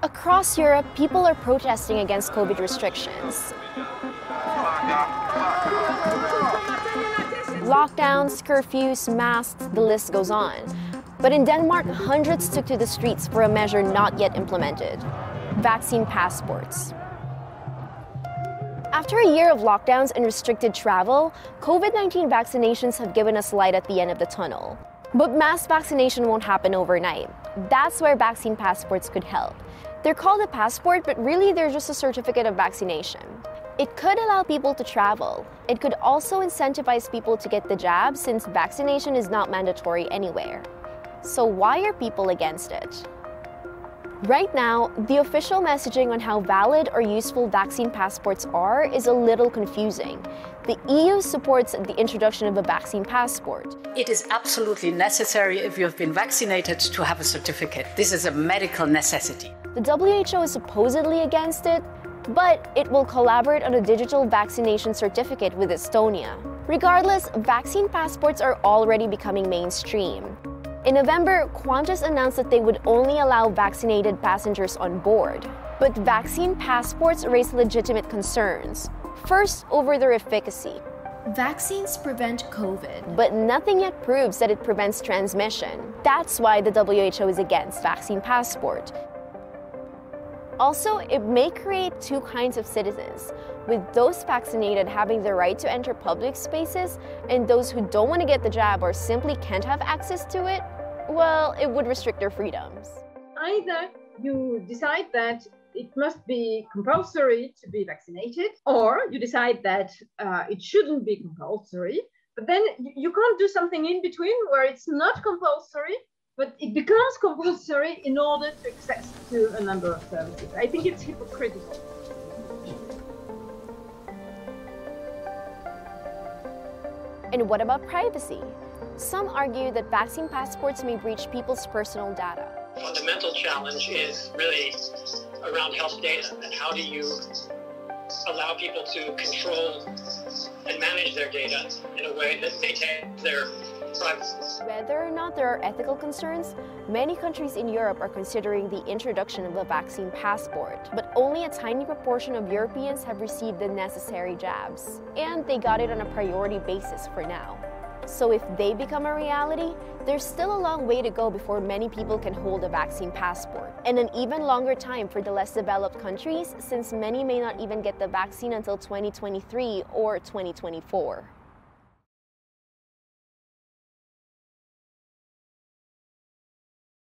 Across Europe, people are protesting against COVID restrictions. Lockdowns, curfews, masks, the list goes on. But in Denmark, hundreds took to the streets for a measure not yet implemented: vaccine passports. After a year of lockdowns and restricted travel, COVID-19 vaccinations have given us light at the end of the tunnel. But mass vaccination won't happen overnight. That's where vaccine passports could help. They're called a passport, but really they're just a certificate of vaccination. It could allow people to travel. It could also incentivize people to get the jab, since vaccination is not mandatory anywhere. So why are people against it? Right now, the official messaging on how valid or useful vaccine passports are is a little confusing. The EU supports the introduction of a vaccine passport. It is absolutely necessary if you have been vaccinated to have a certificate. This is a medical necessity. The WHO is supposedly against it, but it will collaborate on a digital vaccination certificate with Estonia. Regardless, vaccine passports are already becoming mainstream. In November, Qantas announced that they would only allow vaccinated passengers on board. But vaccine passports raise legitimate concerns. First, over their efficacy. Vaccines prevent COVID, but nothing yet proves that it prevents transmission. That's why the WHO is against vaccine passport. Also, it may create two kinds of citizens, with those vaccinated having the right to enter public spaces, and those who don't want to get the jab or simply can't have access to it, well, it would restrict their freedoms. Either you decide that it must be compulsory to be vaccinated, or you decide that it shouldn't be compulsory, but then you can't do something in between where it's not compulsory, but it becomes compulsory in order to access to a number of services. I think it's hypocritical. And what about privacy? Some argue that vaccine passports may breach people's personal data. The fundamental challenge is really around health data, and how do you allow people to control and manage their data in a way that maintains their privacy. Whether or not there are ethical concerns, many countries in Europe are considering the introduction of a vaccine passport. But only a tiny proportion of Europeans have received the necessary jabs, and they got it on a priority basis for now. So if they become a reality, there's still a long way to go before many people can hold a vaccine passport, and an even longer time for the less developed countries, since many may not even get the vaccine until 2023 or 2024.